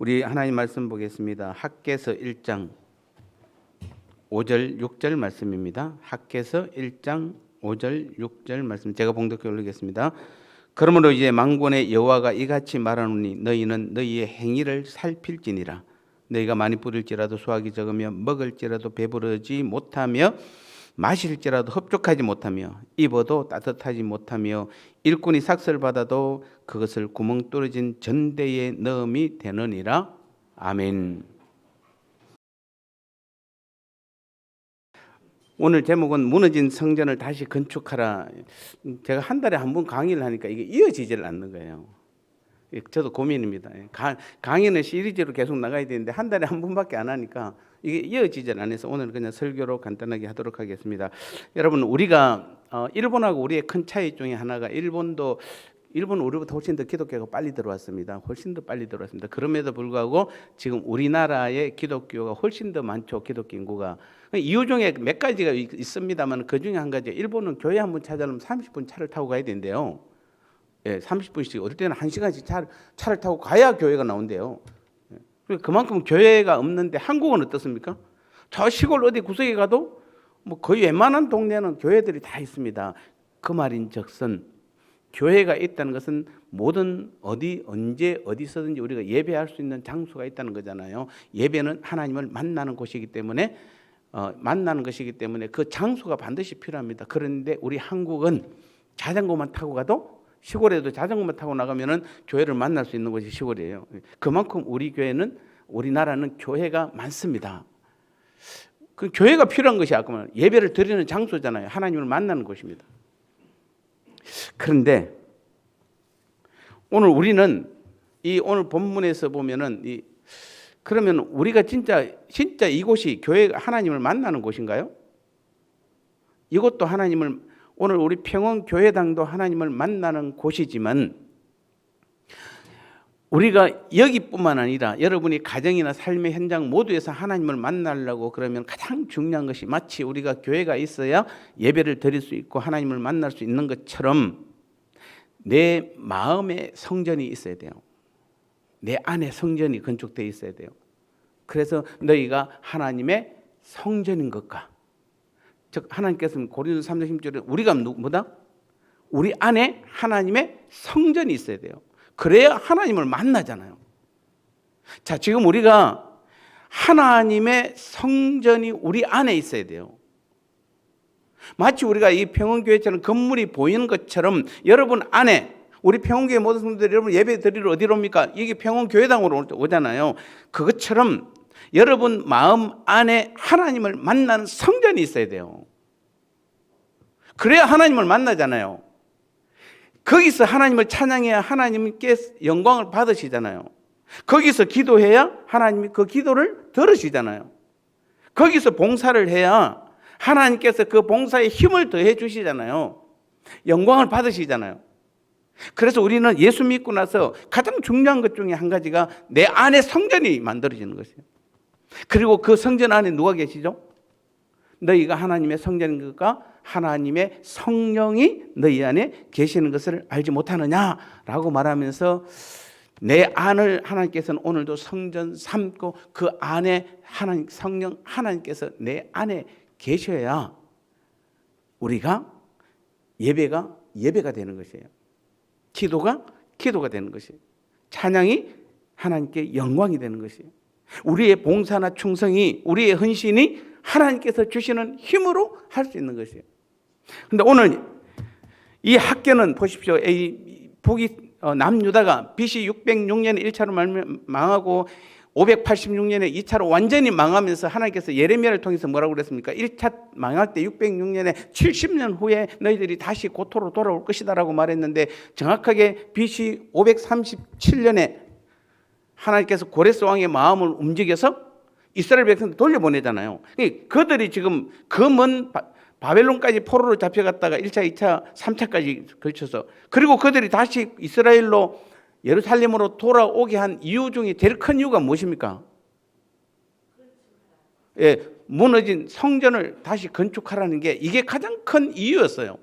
우리 하나님 말씀 보겠습니다. 학개서 1장 5절 6절 말씀입니다. 학개서 1장 5절 6절 말씀 제가 봉독해 올리겠습니다. 그러므로 이제 만군의 여호와가 이같이 말하노니 너희는 너희의 행위를 살필지니라. 너희가 많이 뿌릴지라도 수확이 적으며 먹을지라도 배부르지 못하며 마실지라도 흡족하지 못하며 입어도 따뜻하지 못하며 일꾼이 삭슬 받아도 그것을 구멍 뚫어진 전대에 넣음이 되느니라. 아멘. 오늘 제목은 무너진 성전을 다시 건축하라. 제가 한 달에 한 번 강의를 하니까 이게 이어지질 않는 거예요. 저도 고민입니다. 강의는 시리즈로 계속 나가야 되는데 한 달에 한 번밖에 안 하니까 이게 이어지질 않아서 오늘 그냥 설교로 간단하게 하도록 하겠습니다. 여러분, 우리가 일본하고 우리의 큰 차이 중에 하나가 일본은 우리보다 훨씬 더 기독교가 빨리 들어왔습니다. 훨씬 더 빨리 들어왔습니다. 그럼에도 불구하고 지금 우리나라의 기독교가 훨씬 더 많죠. 기독교 인구가. 이유 중에 몇 가지가 있습니다만 그 중에 한 가지, 일본은 교회 한 번 찾아오면 30분 차를 타고 가야 된대요. 예, 30분씩, 어떨 때는 1시간씩 차를 타고 가야 교회가 나온대요. 그만큼 교회가 없는데 한국은 어떻습니까? 저 시골 어디 구석에 가도 뭐 거의 웬만한 동네는 교회들이 다 있습니다. 그 말인즉슨 교회가 있다는 것은 모든 어디 언제 어디서든지 우리가 예배할 수 있는 장소가 있다는 거잖아요. 예배는 하나님을 만나는 곳이기 때문에 그 장소가 반드시 필요합니다. 그런데 우리 한국은 자전거만 타고 가도, 시골에도 자전거만 타고 나가면은 교회를 만날 수 있는 곳이 시골이에요. 그만큼 우리나라는 교회가 많습니다. 그 교회가 필요한 것이 아까 말한 예배를 드리는 장소잖아요. 하나님을 만나는 곳입니다. 그런데 오늘 우리는 오늘 본문에서 보면은 그러면 우리가 진짜 이곳이 교회가 하나님을 만나는 곳인가요? 이것도 오늘 우리 평원교회당도 하나님을 만나는 곳이지만 우리가 여기뿐만 아니라 여러분이 가정이나 삶의 현장 모두에서 하나님을 만나려고 그러면 가장 중요한 것이 마치 우리가 교회가 있어야 예배를 드릴 수 있고 하나님을 만날 수 있는 것처럼 내 마음의 성전이 있어야 돼요. 내 안에 성전이 건축되어 있어야 돼요. 그래서 너희가 하나님의 성전인 것과, 즉 하나님께서는 고린도서 3장 10절에 우리가 뭐다? 우리 안에 하나님의 성전이 있어야 돼요. 그래야 하나님을 만나잖아요. 자, 지금 우리가 하나님의 성전이 우리 안에 있어야 돼요. 마치 우리가 이 평원교회처럼 건물이 보이는 것처럼 여러분 안에, 우리 평원교회 모든 성도들이 여러분 예배 드리러 어디로 옵니까? 이게 평원교회당으로 오잖아요. 그것처럼 여러분 마음 안에 하나님을 만나는 성전이 있어야 돼요. 그래야 하나님을 만나잖아요. 거기서 하나님을 찬양해야 하나님께 영광을 받으시잖아요. 거기서 기도해야 하나님이 그 기도를 들으시잖아요. 거기서 봉사를 해야 하나님께서 그 봉사에 힘을 더해 주시잖아요. 영광을 받으시잖아요. 그래서 우리는 예수 믿고 나서 가장 중요한 것 중에 한 가지가 내 안에 성전이 만들어지는 것이에요. 그리고 그 성전 안에 누가 계시죠? 너희가 하나님의 성전인 것과 하나님의 성령이 너희 안에 계시는 것을 알지 못하느냐라고 말하면서 내 안을 하나님께서는 오늘도 성전 삼고 그 안에 성령 하나님께서 내 안에 계셔야 우리가 예배가 되는 것이에요. 기도가 되는 것이에요. 찬양이 하나님께 영광이 되는 것이에요. 우리의 봉사나 충성이, 우리의 헌신이 하나님께서 주시는 힘으로 할 수 있는 것이에요. 그런데 오늘 이 학교는 보십시오. 남유다가 BC 606년에 1차로 망하고 586년에 2차로 완전히 망하면서 하나님께서 예레미야를 통해서 뭐라고 그랬습니까? 1차 망할 때 606년에 70년 후에 너희들이 다시 고토로 돌아올 것이다라고 말했는데 정확하게 BC 537년에 하나님께서 고레스 왕의 마음을 움직여서 이스라엘 백성들 돌려보내잖아요. 그들이 지금 그 먼 바벨론까지 포로로 잡혀갔다가 1차, 2차, 3차까지 걸쳐서, 그리고 그들이 다시 이스라엘로 예루살렘으로 돌아오게 한 이유 중에 제일 큰 이유가 무엇입니까? 예, 무너진 성전을 다시 건축하라는 게 이게 가장 큰 이유였어요.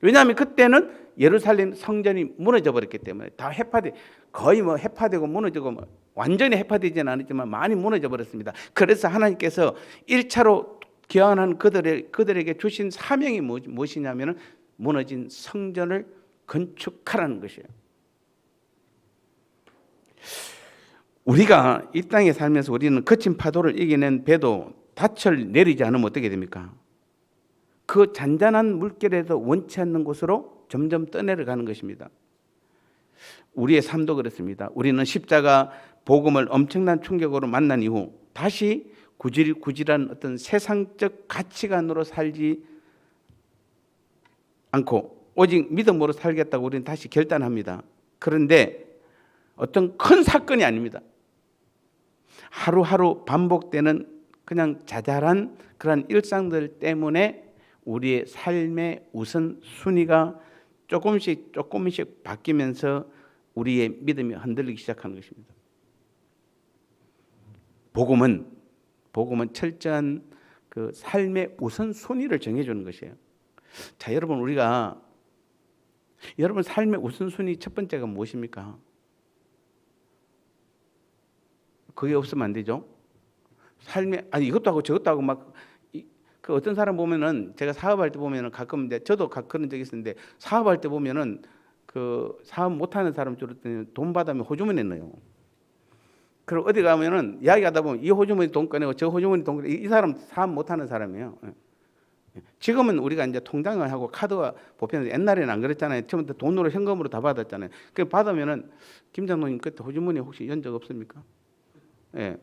왜냐하면 그때는 예루살렘 성전이 무너져 버렸기 때문에 다 거의 해파되고 무너지고 완전히 해파되지는 않았지만 많이 무너져 버렸습니다. 그래서 하나님께서 1차로 귀환한 그들에게 주신 사명이 무엇이냐면 무너진 성전을 건축하라는 것이에요. 우리가 이 땅에 살면서 우리는 거친 파도를 이겨낸 배도 닻을 내리지 않으면 어떻게 됩니까? 그 잔잔한 물결에도 원치 않는 곳으로 점점 떠내려가는 것입니다. 우리의 삶도 그렇습니다. 우리는 십자가 복음을 엄청난 충격으로 만난 이후 다시 구질구질한 어떤 세상적 가치관으로 살지 않고 오직 믿음으로 살겠다고 우리는 다시 결단합니다. 그런데 어떤 큰 사건이 아닙니다. 하루하루 반복되는 그냥 자잘한 그런 일상들 때문에 우리의 삶의 우선순위가 조금씩 바뀌면서 우리의 믿음이 흔들리기 시작하는 것입니다. 복음은 철저한 그 삶의 우선순위를 정해주는 것이에요. 자, 여러분 삶의 우선순위 첫 번째가 무엇입니까? 그게 없으면 안 되죠. 이것도 하고 저것도 하고 막 그 어떤 사람 보면은 제가 사업할 때 보면은 가끔 저도 그런 적이 있었는데 사업할 때 보면은 그 사업 못하는 사람 줄었더니 돈 받으면 호주머니에 넣어요. 그리고 어디 가면은 이야기하다 보면 이 호주머니 돈 꺼내고 저 호주머니 돈 꺼내고 이 사람 사업 못하는 사람이에요. 지금은 우리가 이제 통장을 하고 카드가 보편인데 옛날에는 안 그랬잖아요. 처음부터 돈으로 현금으로 다 받았잖아요. 그 받으면은 김 장로님 그때 호주머니 혹시 연 적 없습니까? 예.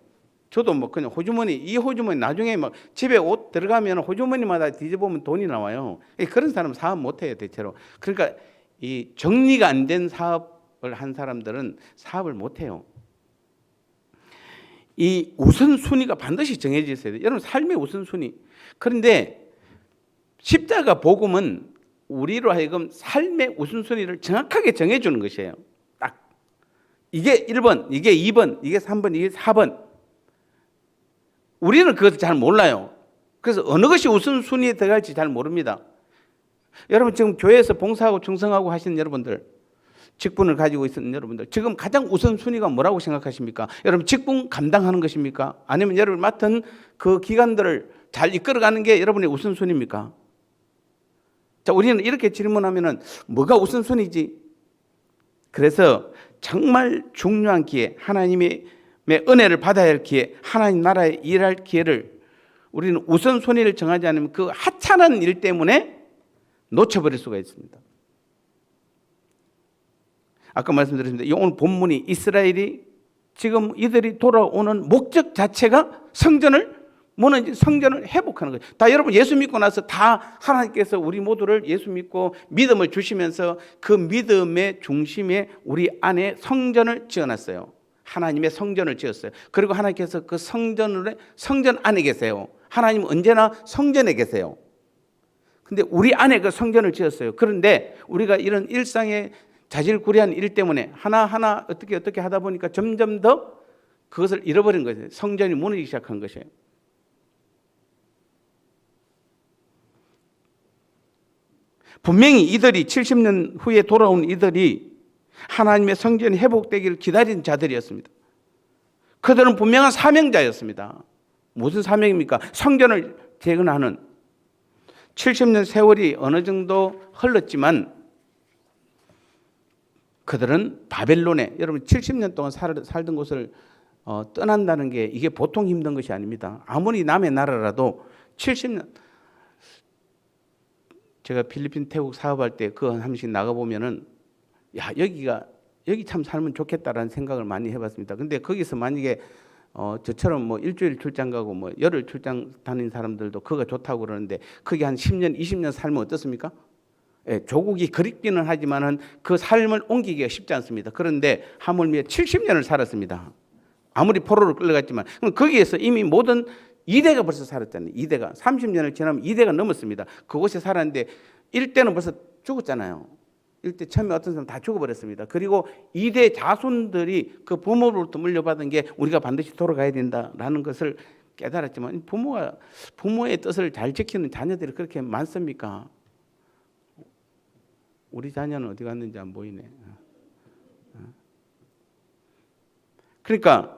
저도 뭐 그냥 이 호주머니 나중에 막 집에 옷 들어가면 호주머니마다 뒤져보면 돈이 나와요. 그런 사람 사업 못해요 대체로. 그러니까 이 정리가 안 된 사업을 한 사람들은 사업을 못해요. 이 우선순위가 반드시 정해져 있어야 돼요. 여러분 삶의 우선순위. 그런데 십자가 복음은 우리로 하여금 삶의 우선순위를 정확하게 정해주는 것이에요. 딱 이게 1번, 이게 2번, 이게 3번, 이게 4번. 우리는 그것을 잘 몰라요. 그래서 어느 것이 우선순위에 들어갈지 잘 모릅니다. 여러분 지금 교회에서 봉사하고 충성하고 하시는 여러분들, 직분을 가지고 있는 여러분들, 지금 가장 우선순위가 뭐라고 생각하십니까? 여러분 직분 감당하는 것입니까? 아니면 여러분 맡은 그 기관들을 잘 이끌어가는 게 여러분의 우선순위입니까? 자, 우리는 이렇게 질문하면은 뭐가 우선순위지? 그래서 정말 중요한 기회, 하나님의 은혜를 받아야 할 기회, 하나님 나라에 일할 기회를 우리는 우선순위를 정하지 않으면 그 하찮은 일 때문에 놓쳐버릴 수가 있습니다. 아까 말씀드렸습니다. 오늘 본문이 이스라엘이 지금 이들이 돌아오는 목적 자체가 성전을 회복하는 거예요. 다 여러분 예수 믿고 나서 다 하나님께서 우리 모두를 예수 믿고 믿음을 주시면서 그 믿음의 중심에 우리 안에 성전을 지어놨어요. 하나님의 성전을 지었어요. 그리고 하나님께서 그 성전 안에 계세요. 하나님은 언제나 성전에 계세요. 근데 우리 안에 그 성전을 지었어요. 그런데 우리가 이런 일상의 자질구레한 일 때문에 하나하나 어떻게 하다 보니까 점점 더 그것을 잃어버린 거예요. 성전이 무너지기 시작한 것이에요. 분명히 이들이 70년 후에 돌아온 이들이 하나님의 성전이 회복되기를 기다린 자들이었습니다. 그들은 분명한 사명자였습니다. 무슨 사명입니까? 성전을 재건하는. 70년 세월이 어느 정도 흘렀지만 그들은 바벨론에, 여러분 70년 동안 살던 곳을 떠난다는 게 이게 보통 힘든 것이 아닙니다. 아무리 남의 나라라도 70년, 제가 필리핀 태국 사업할 때 그 한 번씩 나가보면은 여기 참 살면 좋겠다라는 생각을 많이 해봤습니다. 근데 거기서 만약에 저처럼 뭐 일주일 출장 가고 뭐 열흘 출장 다니는 사람들도 그거 좋다고 그러는데 그게 한 10년, 20년 살면 어떻습니까? 예, 조국이 그립기는 하지만은 그 삶을 옮기기가 쉽지 않습니다. 그런데 하물며 70년을 살았습니다. 아무리 포로로 끌려갔지만 그럼 거기에서 이미 모든 2대가 벌써 살았잖아요. 2대가 30년을 지나면 2대가 넘었습니다. 그곳에 살았는데 1대는 벌써 죽었잖아요. 1대 처음에 어떤 사람 다 죽어버렸습니다. 그리고 2대 자손들이 그 부모로부터 물려받은 게 우리가 반드시 돌아가야 된다라는 것을 깨달았지만 부모의 뜻을 잘 지키는 자녀들이 그렇게 많습니까? 우리 자녀는 어디 갔는지 안 보이네. 그러니까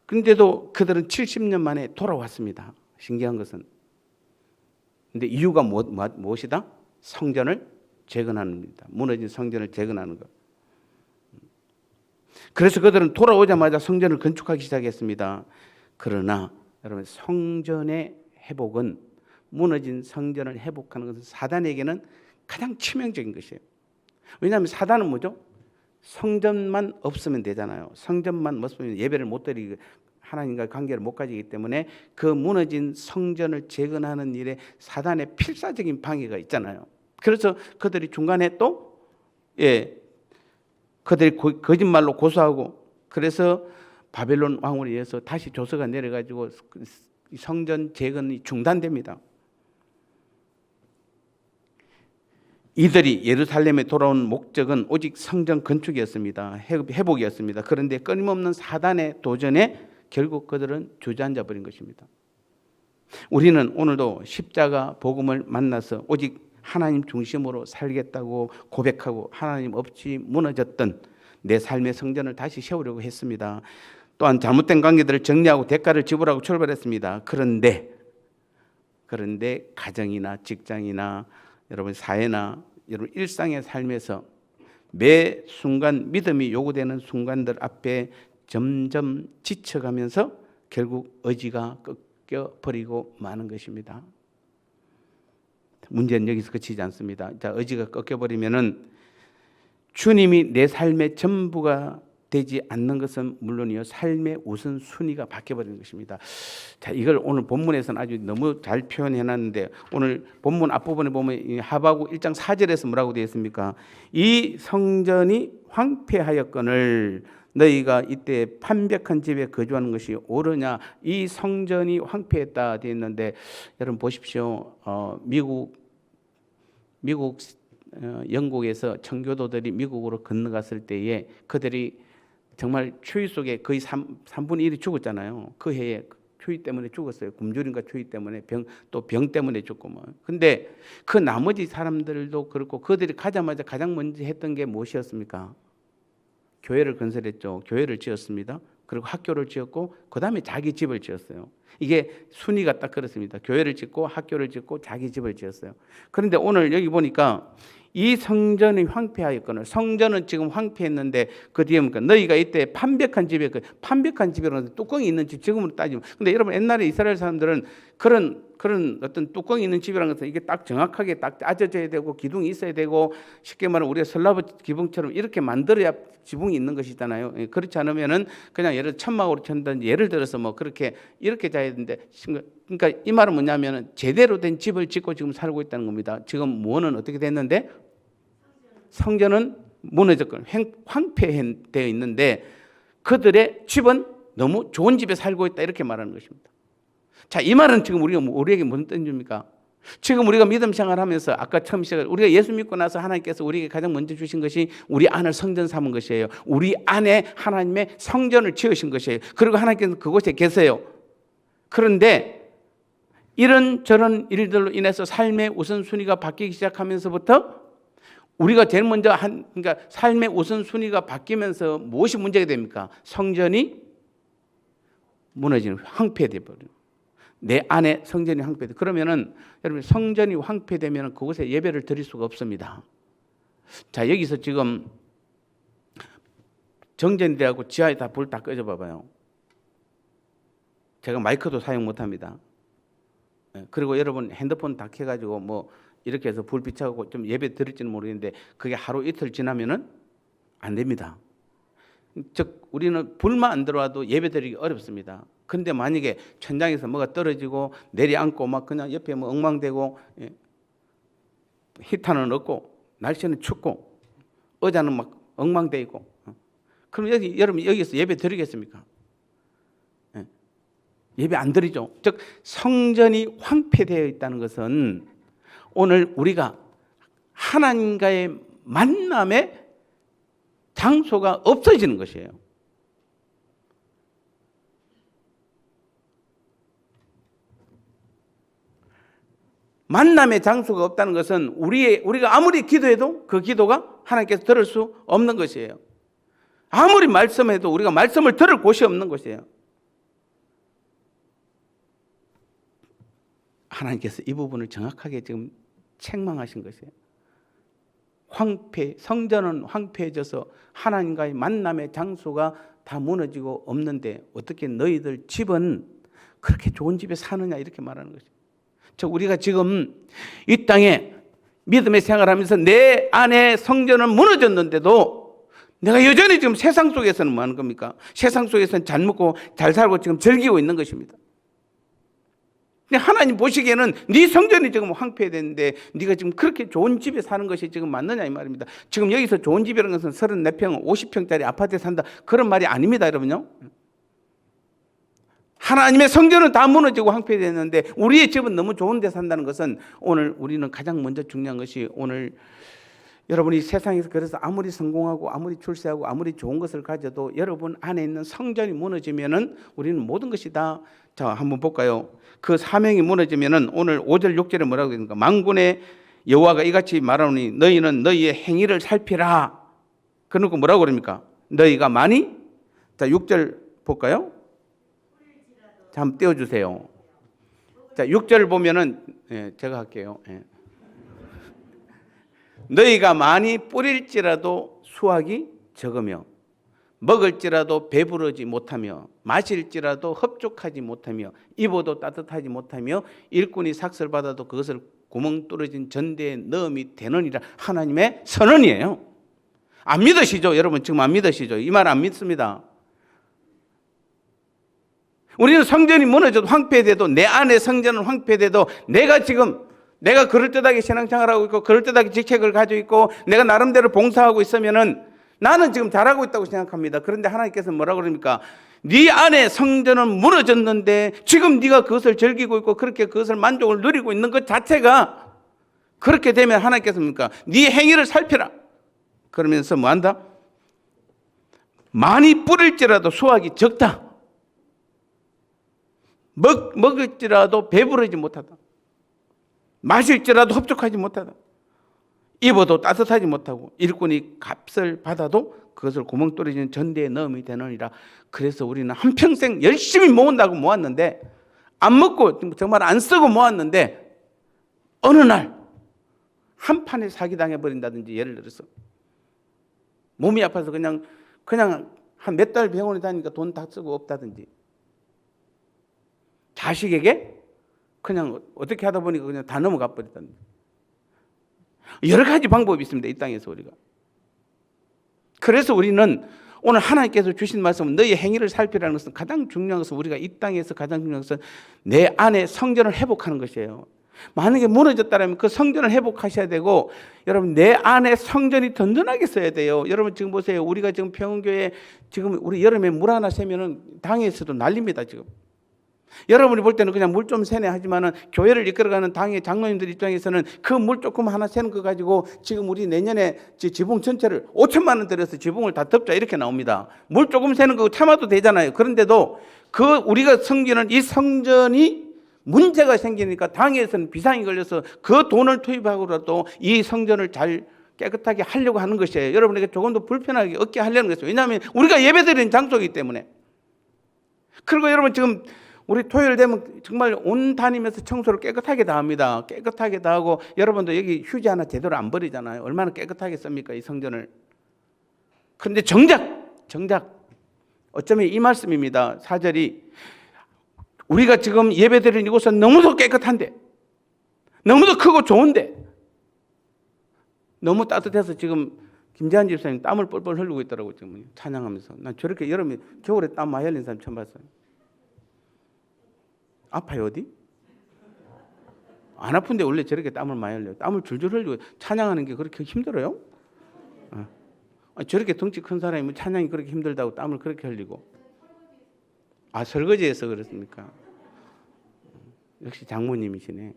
근데도 그들은 70년 만에 돌아왔습니다. 신기한 것은. 근데 이유가 무엇이다? 성전을 재건하는 겁니다. 무너진 성전을 재건하는 것. 그래서 그들은 돌아오자마자 성전을 건축하기 시작했습니다. 그러나 여러분, 성전의 회복은, 무너진 성전을 회복하는 것은 사단에게는 가장 치명적인 것이에요. 왜냐하면 사단은 뭐죠? 성전만 없으면 되잖아요. 성전만 없으면 예배를 못 드리고 하나님과 관계를 못 가지기 때문에 그 무너진 성전을 재건하는 일에 사단의 필사적인 방해가 있잖아요. 그래서 그들이 중간에 또 그들이 거짓말로 고소하고, 그래서 바벨론 왕으로 의해서 다시 조서가 내려가지고 성전 재건이 중단됩니다. 이들이 예루살렘에 돌아온 목적은 오직 성전 건축이었습니다. 회복이었습니다. 그런데 끊임없는 사단의 도전에 결국 그들은 주저앉아 버린 것입니다. 우리는 오늘도 십자가 복음을 만나서 오직 하나님 중심으로 살겠다고 고백하고 하나님 없이 무너졌던 내 삶의 성전을 다시 세우려고 했습니다. 또한 잘못된 관계들을 정리하고 대가를 지불하고 출발했습니다. 그런데 가정이나 직장이나 여러분 사회나 여러분 일상의 삶에서 매 순간 믿음이 요구되는 순간들 앞에 점점 지쳐가면서 결국 의지가 꺾여버리고 마는 것입니다. 문제는 여기서 그치지 않습니다. 자, 의지가 꺾여버리면은 주님이 내 삶의 전부가 되지 않는 것은 물론이요, 삶의 우선순위가 바뀌어버리는 것입니다. 자, 이걸 오늘 본문에서는 아주 너무 잘 표현해놨는데, 오늘 본문 앞부분에 보면 하박국 1장 4절에서 뭐라고 되어 있습니까? 이 성전이 황폐하였거늘 너희가 이때 판벽한 집에 거주하는 것이 옳으냐? 이 성전이 황폐했다 되어 있는데, 여러분 보십시오. 미국 영국에서 청교도들이 미국으로 건너갔을 때에 그들이 정말 추위 속에 거의 3분의 1이 죽었잖아요. 그 해에 추위 때문에 죽었어요. 굶주림과 추위 때문에, 또 병 때문에 죽고 뭐. 근데 그 나머지 사람들도 그렇고, 그들이 가자마자 가장 먼저 했던 게 무엇이었습니까? 교회를 건설했죠. 교회를 지었습니다. 그리고 학교를 지었고, 그 다음에 자기 집을 지었어요. 이게 순위가 딱 그렇습니다. 교회를 짓고 학교를 짓고 자기 집을 지었어요. 그런데 오늘 여기 보니까 이 성전이 황폐하였거늘, 성전은 지금 황폐했는데 그 뒤에 뭡니까? 너희가 이때 판벽한 집에, 판벽한 집이라는 뚜껑이 있는 집, 지금으로 따지면. 근데 여러분, 옛날에 이스라엘 사람들은 그런 어떤 뚜껑이 있는 집이라는 것은 이게 딱 정확하게 딱 짜져져야 되고 기둥이 있어야 되고, 쉽게 말하면 우리가 슬라브 기둥처럼 이렇게 만들어야 지붕이 있는 것이잖아요. 그렇지 않으면은 그냥 예를 천막으로 천든지, 예를 들어서 뭐 그렇게 이렇게 자야 되는데, 그러니까 이 말은 뭐냐면은 제대로 된 집을 짓고 지금 살고 있다는 겁니다. 지금 뭐는 어떻게 됐는데? 성전은 무너졌거든요. 황폐되어 있는데 그들의 집은 너무 좋은 집에 살고 있다, 이렇게 말하는 것입니다. 자, 이 말은 지금 우리에게 무슨 뜻입니까? 지금 우리가 믿음 생활하면서 아까 처음 시작을, 우리가 예수 믿고 나서 하나님께서 우리에게 가장 먼저 주신 것이 우리 안을 성전 삼은 것이에요. 우리 안에 하나님의 성전을 지으신 것이에요. 그리고 하나님께서 그곳에 계세요. 그런데 이런저런 일들로 인해서 삶의 우선순위가 바뀌기 시작하면서부터 우리가 제일 먼저 그러니까 삶의 우선순위가 바뀌면서 무엇이 문제가 됩니까? 성전이 무너지는, 황폐되어 버려요. 내 안에 성전이 황폐돼. 그러면은 여러분, 성전이 황폐되면 그곳에 예배를 드릴 수가 없습니다. 자, 여기서 지금 정전되고 지하에 다 불 다 꺼져 봐봐요. 제가 마이크도 사용 못 합니다. 그리고 여러분 핸드폰 다 켜가지고 뭐 이렇게 해서 불 비춰가고 좀 예배 드릴지는 모르겠는데, 그게 하루 이틀 지나면은 안 됩니다. 즉 우리는 불만 안 들어와도 예배 드리기 어렵습니다. 근데 만약에 천장에서 뭐가 떨어지고 내려앉고 막 그냥 옆에 뭐 엉망되고, 히터는 없고 날씨는 춥고 의자는 막 엉망돼 있고, 그럼 여러분 여기서 예배 드리겠습니까? 예배 안 드리죠. 즉 성전이 황폐되어 있다는 것은 오늘 우리가 하나님과의 만남의 장소가 없어지는 것이에요. 만남의 장소가 없다는 것은 우리가 아무리 기도해도 그 기도가 하나님께서 들을 수 없는 것이에요. 아무리 말씀해도 우리가 말씀을 들을 곳이 없는 것이에요. 하나님께서 이 부분을 정확하게 지금 책망하신 것이에요. 성전은 황폐해져서 하나님과의 만남의 장소가 다 무너지고 없는데 어떻게 너희들 집은 그렇게 좋은 집에 사느냐 이렇게 말하는 것이에요. 우리가 지금 이 땅에 믿음의 생활하면서 내 안에 성전은 무너졌는데도 내가 여전히 지금 세상 속에서는 뭐 하는 겁니까? 세상 속에서는 잘 먹고 잘 살고 지금 즐기고 있는 것입니다. 근데 하나님 보시기에는 네 성전이 지금 황폐됐는데 네가 지금 그렇게 좋은 집에 사는 것이 지금 맞느냐 이 말입니다. 지금 여기서 좋은 집이라는 것은 34평, 50평짜리 아파트에 산다 그런 말이 아닙니다, 여러분요. 하나님의 성전은 다 무너지고 황폐됐는데 우리의 집은 너무 좋은 데 산다는 것은 오늘 우리는 가장 먼저 중요한 것이 오늘 여러분이 세상에서 그래서 아무리 성공하고 아무리 출세하고 아무리 좋은 것을 가져도 여러분 안에 있는 성전이 무너지면은 우리는 모든 것이 다 자, 한번 볼까요? 그 사명이 무너지면은 오늘 5절 6절에 뭐라고 되는가? 만군의 여호와가 이같이 말하노니 너희는 너희의 행위를 살피라. 그러고 뭐라고 그럽니까? 너희가 많이 자, 6절 볼까요? 자, 한번 띄워 주세요. 자, 6절 보면은 제가 할게요. 너희가 많이 뿌릴지라도 수확이 적으며 먹을지라도 배부르지 못하며 마실지라도 흡족하지 못하며 입어도 따뜻하지 못하며 일꾼이 삭슬 받아도 그것을 구멍 뚫어진 전대에 넣음이 되느니라. 하나님의 선언이에요. 안 믿으시죠? 여러분 지금 안 믿으시죠? 이 말 안 믿습니다. 우리는 성전이 무너져도 황폐돼도 내 안에 성전은 황폐돼도 내가 그럴듯하게 신앙생활하고 있고 그럴듯하게 직책을 가지고 있고 내가 나름대로 봉사하고 있으면은 나는 지금 잘하고 있다고 생각합니다. 그런데 하나님께서 뭐라고 그럽니까? 네 안에 성전은 무너졌는데 지금 네가 그것을 즐기고 있고 그렇게 그것을 만족을 누리고 있는 것 자체가 그렇게 되면 하나님께서 뭡니까? 네 행위를 살펴라. 그러면서 뭐한다? 많이 뿌릴지라도 수확이 적다. 먹을지라도 배부르지 못하다. 마실지라도 흡족하지 못하다. 입어도 따뜻하지 못하고 일꾼이 값을 받아도 그것을 구멍 뚫어진 전대에 넣음이 되느니라. 그래서 우리는 한평생 열심히 모은다고 모았는데 안 먹고 정말 안 쓰고 모았는데 어느 날 한 판에 사기당해 버린다든지 예를 들어서 몸이 아파서 그냥 한 몇 달 병원에 다니니까 돈 다 쓰고 없다든지 자식에게 그냥 어떻게 하다 보니까 그냥 다 넘어가 버렸다든지 여러 가지 방법이 있습니다. 이 땅에서 우리가. 그래서 우리는 오늘 하나님께서 주신 말씀은 너희의 행위를 살피라는 것은 가장 중요한 것은 우리가 이 땅에서 가장 중요한 것은 내 안에 성전을 회복하는 것이에요. 만약에 무너졌다면 그 성전을 회복하셔야 되고 여러분 내 안에 성전이 든든하게 써야 돼요. 여러분 지금 보세요. 우리가 지금 평원교회 지금 우리 여름에 물 하나 새면은 당에서도 난립니다 지금. 여러분이 볼 때는 그냥 물 좀 새네 하지만은 교회를 이끌어가는 당의 장로님들 입장에서는 그 물 조금 하나 새는 거 가지고 지금 우리 내년에 지붕 전체를 5천만 원 들여서 지붕을 다 덮자 이렇게 나옵니다. 물 조금 새는 거 참아도 되잖아요. 그런데도 그 우리가 섬기는 이 성전이 문제가 생기니까 당에서는 비상이 걸려서 그 돈을 투입하고라도 이 성전을 잘 깨끗하게 하려고 하는 것이에요. 여러분에게 조금 더 불편하게 없게 하려는 것이에요. 왜냐하면 우리가 예배드리는 장소이기 때문에. 그리고 여러분 지금 우리 토요일 되면 정말 온 다니면서 청소를 깨끗하게 다 합니다. 깨끗하게 다 하고 여러분도 여기 휴지 하나 제대로 안 버리잖아요. 얼마나 깨끗하게 씁니까 이 성전을. 그런데 정작 어쩌면 이 말씀입니다. 4절이 우리가 지금 예배드리는 이곳은 너무도 깨끗한데 너무도 크고 좋은데 너무 따뜻해서 지금 김재한 집사님 땀을 뻘뻘 흘리고 있더라고요. 지금 찬양하면서. 난 저렇게 여름에 겨울에 땀 많이 흘리는 사람 처음 봤어요. 아파요 어디? 안 아픈데 원래 저렇게 땀을 많이 흘려요. 땀을 줄줄 흘리고 찬양하는 게 그렇게 힘들어요? 저렇게 덩치 큰 사람이 찬양이 그렇게 힘들다고 땀을 그렇게 흘리고. 아 설거지해서 그렇습니까? 역시 장모님이시네.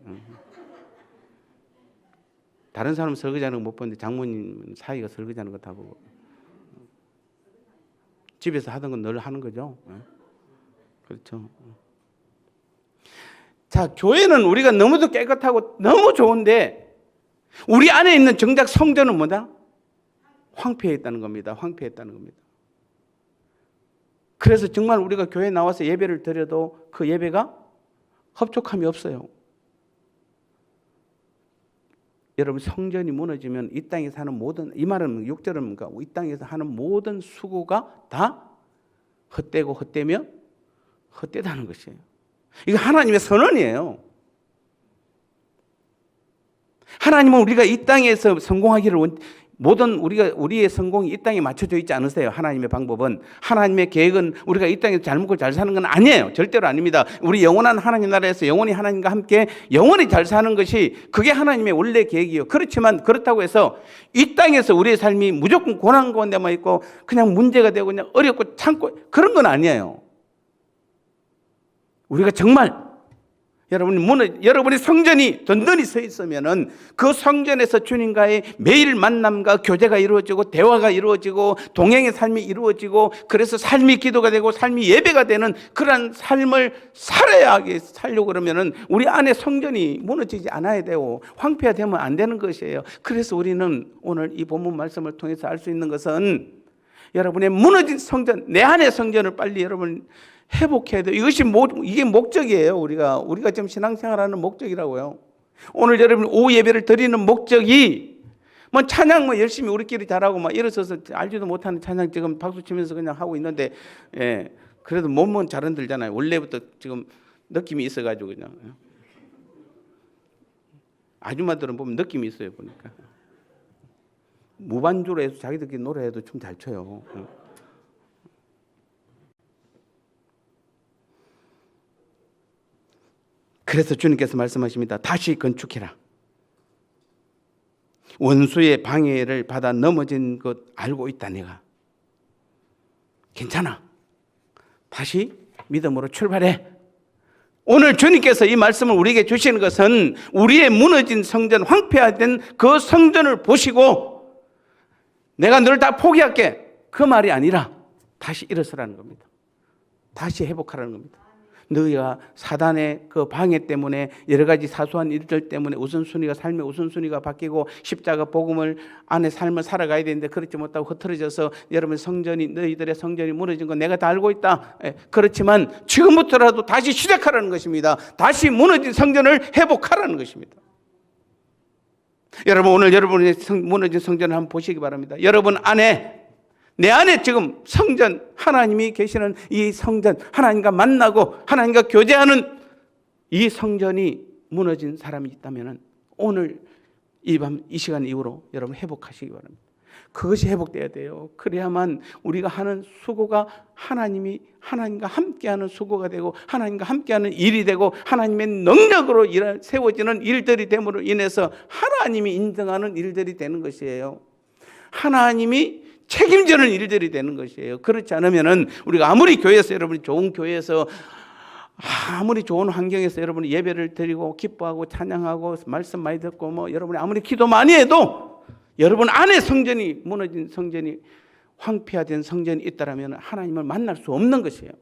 다른 사람은 설거지하는 거 못 보는데 장모님 사이가 설거지하는 거 다 보고. 집에서 하던 건 늘 하는 거죠. 그렇죠. 자, 교회는 우리가 너무도 깨끗하고 너무 좋은데 우리 안에 있는 정작 성전은 뭐다? 황폐했다는 겁니다. 황폐했다는 겁니다. 그래서 정말 우리가 교회에 나와서 예배를 드려도 그 예배가 흡족함이 없어요. 여러분, 성전이 무너지면 이 땅에서 하는 모든, 이 말은 6절은 뭔가, 이 땅에서 하는 모든 수고가 다 헛되고 헛되며 헛되다는 것이에요. 이거 하나님의 선언이에요. 하나님은 우리가 이 땅에서 성공하기를 모든 우리의 성공이 이 땅에 맞춰져 있지 않으세요. 하나님의 방법은, 하나님의 계획은 우리가 이 땅에서 잘 먹고 잘 사는 건 아니에요. 절대로 아닙니다. 우리 영원한 하나님 나라에서 영원히 하나님과 함께 영원히 잘 사는 것이 그게 하나님의 원래 계획이에요. 그렇지만 그렇다고 해서 이 땅에서 우리의 삶이 무조건 고난 가운데만 있고 그냥 문제가 되고 그냥 어렵고 참고 그런 건 아니에요. 우리가 정말 여러분이 성전이 든든히 서 있으면은 그 성전에서 주님과의 매일 만남과 교제가 이루어지고 대화가 이루어지고 동행의 삶이 이루어지고 그래서 삶이 기도가 되고 삶이 예배가 되는 그러한 삶을 살려고 그러면은 우리 안에 성전이 무너지지 않아야 되고 황폐화되면 안 되는 것이에요. 그래서 우리는 오늘 이 본문 말씀을 통해서 알 수 있는 것은 여러분의 무너진 성전, 내 안의 성전을 빨리 여러분 회복해야 돼요. 이게 목적이에요. 우리가 지금 신앙생활하는 목적이라고요. 오늘 여러분 오후 예배를 드리는 목적이 찬양 열심히 우리끼리 잘하고 일어서서 알지도 못하는 찬양 지금 박수 치면서 그냥 하고 있는데, 그래도 몸은 잘 흔들잖아요. 원래부터 지금 느낌이 있어가지고 그냥. 아줌마들은 보면 느낌이 있어요. 보니까 무반주로 해서 자기들끼리 노래해도 춤 잘 춰요. 그래서 주님께서 말씀하십니다. 다시 건축해라. 원수의 방해를 받아 넘어진 것 알고 있다. 내가 괜찮아. 다시 믿음으로 출발해. 오늘 주님께서 이 말씀을 우리에게 주시는 것은 우리의 무너진 성전, 황폐화된 그 성전을 보시고 내가 널 다 포기할게, 그 말이 아니라 다시 일어서라는 겁니다. 다시 회복하라는 겁니다. 너희가 사단의 그 방해 때문에 여러 가지 사소한 일들 때문에 삶의 우선순위가 바뀌고 십자가 복음을 안에 삶을 살아가야 되는데 그렇지 못하고 흐트러져서 여러분 너희들의 성전이 무너진 건 내가 다 알고 있다. 그렇지만 지금부터라도 다시 시작하라는 것입니다. 다시 무너진 성전을 회복하라는 것입니다. 여러분, 오늘 여러분의 무너진 성전을 한번 보시기 바랍니다. 여러분 안에, 내 안에 지금 성전, 하나님이 계시는 이 성전, 하나님과 만나고 하나님과 교제하는 이 성전이 무너진 사람이 있다면 오늘 이 밤, 이 시간 이후로 여러분 회복하시기 바랍니다. 그것이 회복돼야 돼요. 그래야만 우리가 하는 수고가 하나님과 함께하는 수고가 되고 하나님과 함께하는 일이 되고 하나님의 능력으로 세워지는 일들이 됨으로 인해서 하나님이 인정하는 일들이 되는 것이에요. 하나님이 책임지는 일들이 되는 것이에요. 그렇지 않으면은 우리가 아무리 교회에서, 여러분이 좋은 교회에서, 아무리 좋은 환경에서 여러분이 예배를 드리고 기뻐하고 찬양하고 말씀 많이 듣고 여러분이 아무리 기도 많이 해도 여러분 안에 성전이 무너진 성전이, 황폐화된 성전이 있다라면 하나님을 만날 수 없는 것이에요.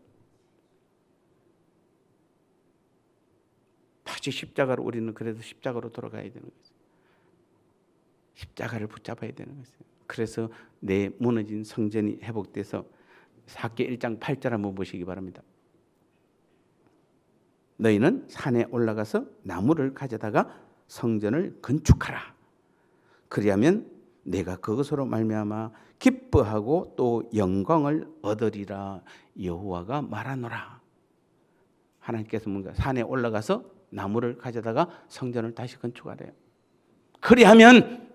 다시 십자가로, 우리는 그래도 십자가로 돌아가야 되는 거죠. 십자가를 붙잡아야 되는 것이에요. 그래서 내 무너진 성전이 회복돼서 사기 1장 8절 한번 보시기 바랍니다. 너희는 산에 올라가서 나무를 가져다가 성전을 건축하라. 그리하면 내가 그것으로 말미암아 기뻐하고 또 영광을 얻으리라. 여호와가 말하노라. 하나님께서 뭔가 산에 올라가서 나무를 가져다가 성전을 다시 건축하래요. 그리하면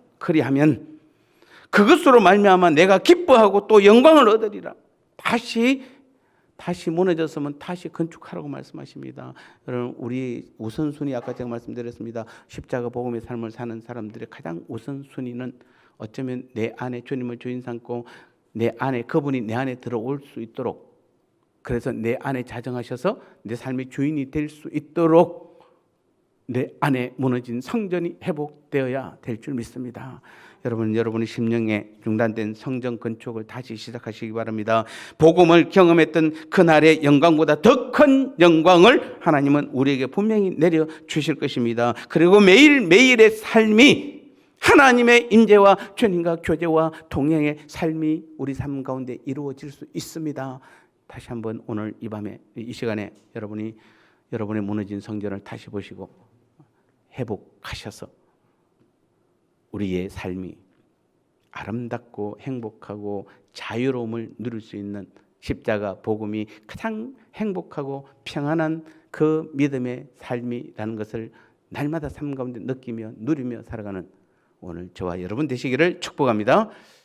그것으로 말미암아 내가 기뻐하고 또 영광을 얻으리라. 다시 무너졌으면 다시 건축하라고 말씀하십니다. 여러분, 우리 우선순위, 아까 제가 말씀드렸습니다. 십자가 복음의 삶을 사는 사람들의 가장 우선순위는 어쩌면 내 안에 주님을 주인 삼고 그분이 내 안에 들어올 수 있도록, 그래서 내 안에 자정하셔서 내 삶의 주인이 될 수 있도록 내 안에 무너진 성전이 회복되어야 될 줄 믿습니다. 여러분의 심령에 중단된 성전 건축을 다시 시작하시기 바랍니다. 복음을 경험했던 그날의 영광보다 더 큰 영광을 하나님은 우리에게 분명히 내려주실 것입니다. 그리고 매일매일의 삶이 하나님의 인재와 주님과 교제와 동행의 삶이 우리 삶 가운데 이루어질 수 있습니다. 다시 한번 오늘 이 밤에 이 시간에 여러분의 무너진 성전을 다시 보시고 회복하셔서 우리의 삶이 아름답고 행복하고 자유로움을 누릴 수 있는 십자가 복음이 가장 행복하고 평안한 그 믿음의 삶이라는 것을 날마다 삶 가운데 느끼며 누리며 살아가는 오늘 저와 여러분 되시기를 축복합니다.